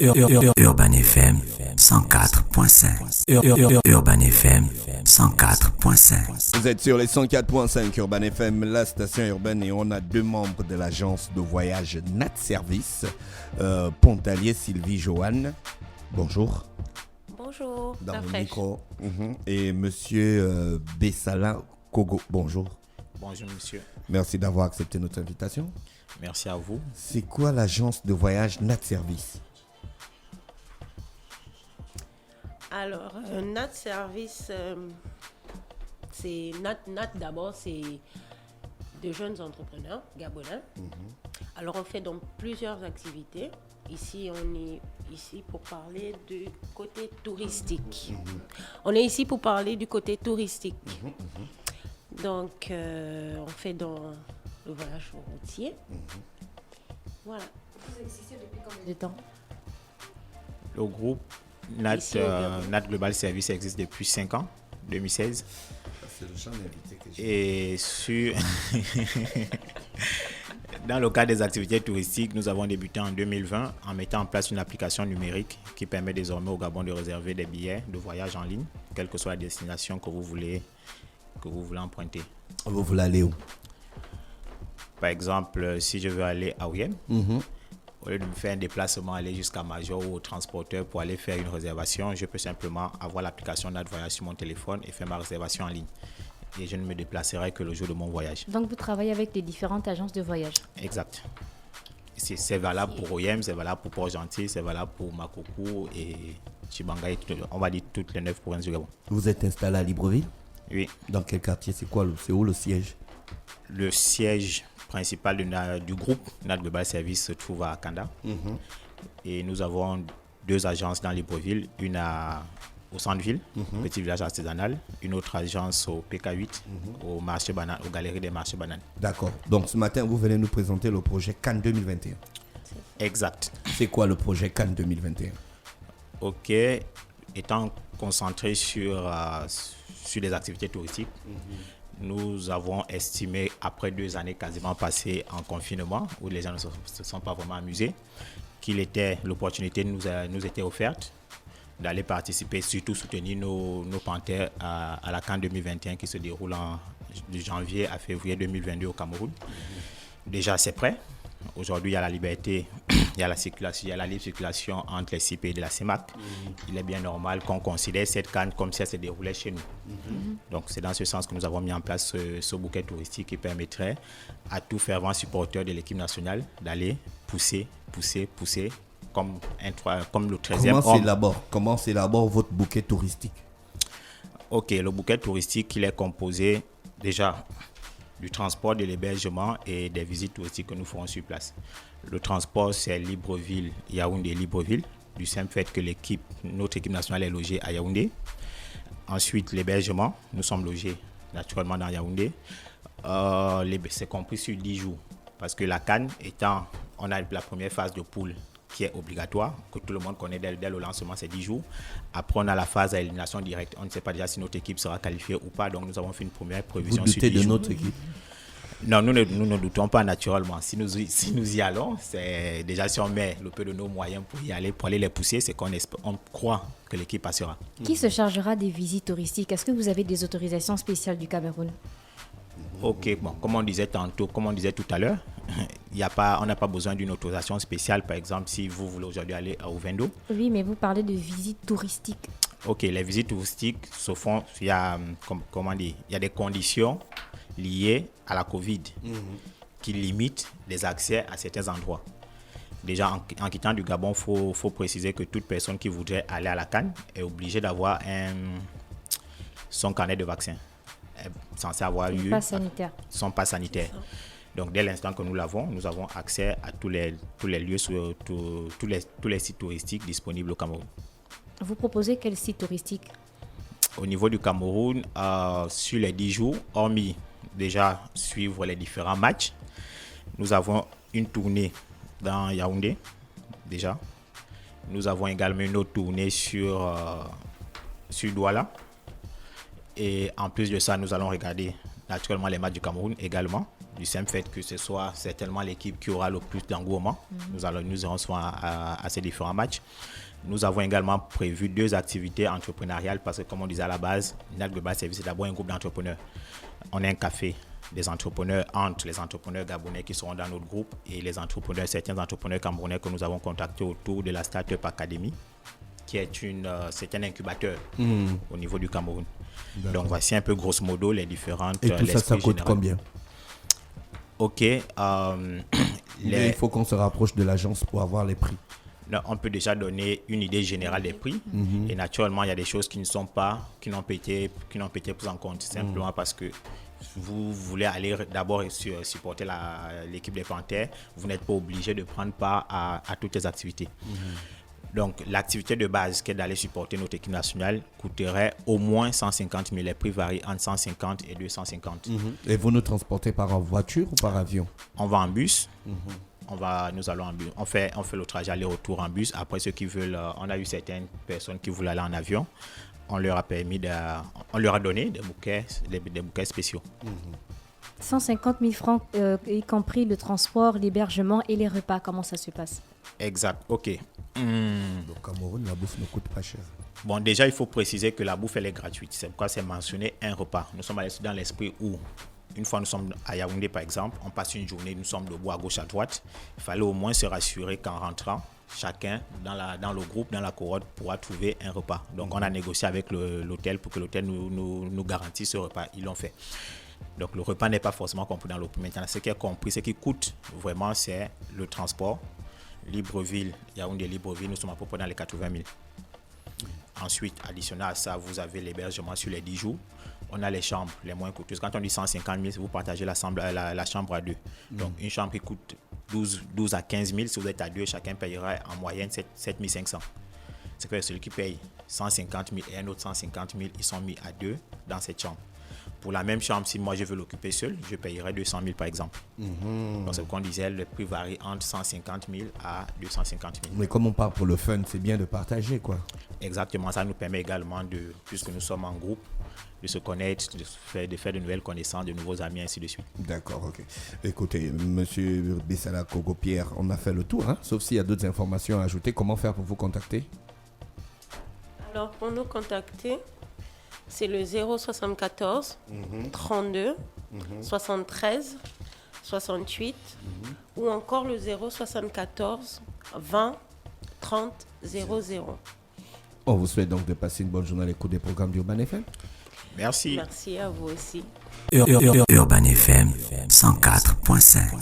Urban FM 104.5. Urban FM 104.5. Vous êtes sur les 104.5 Urban FM, la station urbaine, et on a deux membres de l'agence de voyage Nat Service, Pontalier Sylvie Joanne. Bonjour. Bonjour. Dans le micro. Et monsieur Bessala Kogo. Bonjour. Bonjour monsieur. Merci d'avoir accepté notre invitation. Merci à vous. C'est quoi l'agence de voyage Nat Service? Alors, Nat Service, c'est Nat d'abord, c'est de jeunes entrepreneurs gabonais. Alors, on fait donc plusieurs activités. Ici, on est ici pour parler du côté touristique. On est ici pour parler du côté touristique. Donc, on fait dans le voyage routier. Voilà. Vous existez depuis combien de temps? Le groupe Nat Global Service existe depuis 5 ans, 2016. C'est le champ d'invité que j'ai. Et dans le cadre des activités touristiques, nous avons débuté en 2020 en mettant en place une application numérique qui permet désormais au Gabon de réserver des billets de voyage en ligne, quelle que soit la destination que vous voulez emprunter. Vous voulez aller où? Par exemple, si je veux aller à Ouiem, au lieu de me faire un déplacement, aller jusqu'à Major ou au transporteur pour aller faire une réservation, je peux simplement avoir l'application Nat Voyage sur mon téléphone et faire ma réservation en ligne. Et je ne me déplacerai que le jour de mon voyage. Donc vous travaillez avec des différentes agences de voyage? Exact. C'est valable pour Oyem, c'est valable pour Port-Gentil, c'est valable pour Makoko et Chibanga, on va dire toutes les 9 provinces du Gabon. Vous êtes installé à Libreville? Oui. Dans quel quartier? C'est où le siège? Le siège principal du groupe Nat Global Service se trouve à Kanda. Et nous avons 2 agences dans Libreville, une au centre-ville, petit village artisanal, une autre agence au PK8, au marché banane, aux galeries des marchés bananes. D'accord. Donc ce matin, vous venez nous présenter le projet Cannes 2021. Exact. C'est quoi le projet Cannes 2021? Ok, étant concentré sur les activités touristiques, nous avons estimé, après 2 années quasiment passées en confinement, où les gens ne se sont pas vraiment amusés, l'opportunité nous était offerte d'aller participer, surtout soutenir nos panthères à la Cannes 2021 qui se déroule de janvier à février 2022 au Cameroun. Déjà, c'est prêt. Aujourd'hui, il y a la liberté, il y a la libre circulation entre les 6 pays de la CEMAC. Il est bien normal qu'on considère cette Cannes comme si elle se déroulait chez nous. Donc, c'est dans ce sens que nous avons mis en place ce bouquet touristique qui permettrait à tout fervent supporter de l'équipe nationale d'aller pousser, comme le 13e. Comment s'élabore votre bouquet touristique? Ok, le bouquet touristique, il est composé déjà du transport, de l'hébergement et des visites touristiques que nous ferons sur place. Le transport, c'est Libreville, Yaoundé, Libreville, du simple fait que notre équipe nationale est logée à Yaoundé. Ensuite, l'hébergement, nous sommes logés naturellement dans Yaoundé. C'est compris sur 10 jours, parce que la Cannes on a la première phase de poule qui est obligatoire, que tout le monde connaît dès le lancement, c'est 10 jours. Après, on a la phase à élimination directe. On ne sait pas déjà si notre équipe sera qualifiée ou pas, donc nous avons fait une première prévision. Vous doutez de notre équipe? Non, nous ne doutons pas naturellement. Si nous y allons, c'est déjà si on met le peu de nos moyens pour y aller, pour aller les pousser, c'est qu'on croit que l'équipe passera. Qui se chargera des visites touristiques? Est-ce que vous avez des autorisations spéciales du Cameroun? Ok, bon, comme on disait tout à l'heure, on n'a pas besoin d'une autorisation spéciale. Par exemple, si vous voulez aujourd'hui aller à Ovendo. Oui, mais vous parlez de visites touristiques. Ok, les visites touristiques se font, il y a des conditions liées à la Covid qui limitent les accès à certains endroits. Déjà, en quittant du Gabon, il faut préciser que toute personne qui voudrait aller à la Cannes est obligée d'avoir son carnet de vaccin. Censé avoir eu son pass sanitaire. Donc dès l'instant que nous l'avons, nous avons accès à tous les lieux, tous les sites touristiques disponibles au Cameroun. Vous proposez quel site touristique? Au niveau du Cameroun, sur les 10 jours, hormis déjà suivre les différents matchs, nous avons une tournée dans Yaoundé déjà. Nous avons également une autre tournée sur Douala. Et en plus de ça, nous allons regarder naturellement les matchs du Cameroun également. du simple fait que ce soit certainement l'équipe qui aura le plus d'engouement. Nous irons souvent à ces différents matchs. Nous avons également prévu 2 activités entrepreneuriales parce que, comme on disait à la base, NAT Global Service est d'abord un groupe d'entrepreneurs. On est un café des entrepreneurs entre les entrepreneurs gabonais qui seront dans notre groupe et les entrepreneurs, certains entrepreneurs camerounais que nous avons contactés autour de la Startup Academy, qui est c'est un incubateur au niveau du Cameroun. D'accord. Donc voici un peu grosso modo les différentes. Et tout ça coûte combien? Ok. Il faut qu'on se rapproche de l'agence pour avoir les prix. Non, on peut déjà donner une idée générale des prix. Et naturellement, il y a des choses qui n'ont pas été prises en compte. Simplement parce que vous voulez aller d'abord supporter l'équipe des Panthères, vous n'êtes pas obligé de prendre part à toutes les activités. Donc, l'activité de base, qui est d'aller supporter notre équipe nationale, coûterait au moins 150 000. Les prix varient entre 150 et 250. Et vous nous transportez par voiture ou par avion? On va en bus. Nous allons en bus. On fait le trajet aller-retour en bus. Après, ceux qui veulent, on a eu certaines personnes qui voulaient aller en avion. On leur a donné des bouquets spéciaux. 150 000 francs, y compris le transport, l'hébergement et les repas. Comment ça se passe? Exact, ok. Au Cameroun, la bouffe ne coûte pas cher. Bon, déjà, il faut préciser que la bouffe, elle est gratuite. C'est pourquoi c'est mentionné un repas. Nous sommes dans l'esprit où, une fois nous sommes à Yaoundé, par exemple, on passe une journée, nous sommes debout à gauche, à droite. Il fallait au moins se rassurer qu'en rentrant, chacun dans le groupe, dans la cohorte, pourra trouver un repas. Donc, on a négocié avec l'hôtel pour que l'hôtel nous garantisse ce repas. Ils l'ont fait. Donc, le repas n'est pas forcément compris dans le prix. Maintenant, ce qui est compris, ce qui coûte vraiment, c'est le transport. Libreville, Yaoundé, Libreville, nous sommes à peu près dans les 80 000. Ensuite, additionnel à ça, vous avez l'hébergement sur les 10 jours. On a les chambres les moins coûteuses. Quand on dit 150 000, vous partagez la chambre à 2. Donc, une chambre qui coûte 12 à 15 000, si vous êtes à 2, chacun payera en moyenne 7 500. C'est que celui qui paye 150 000 et un autre 150 000, ils sont mis à 2 dans cette chambre. Pour la même chambre, si moi je veux l'occuper seul, je payerai 200 000 par exemple. Donc, c'est ce qu'on disait, le prix varie entre 150 000 à 250 000. Mais comme on part pour le fun, c'est bien de partager, quoi. Exactement, ça nous permet également, puisque nous sommes en groupe, de se connaître, de faire de nouvelles connaissances, de nouveaux amis, ainsi de suite. D'accord, ok. Écoutez, monsieur Bissala Kogo-Pierre, on a fait le tour, hein, sauf s'il y a d'autres informations à ajouter. Comment faire pour vous contacter? Alors, pour nous contacter, c'est le 074 32 73 68 ou encore le 074 20 30 00. On vous souhaite donc de passer une bonne journée à l'écoute des programmes d'Urban FM. Merci. Merci à vous aussi. Urban FM 104.5.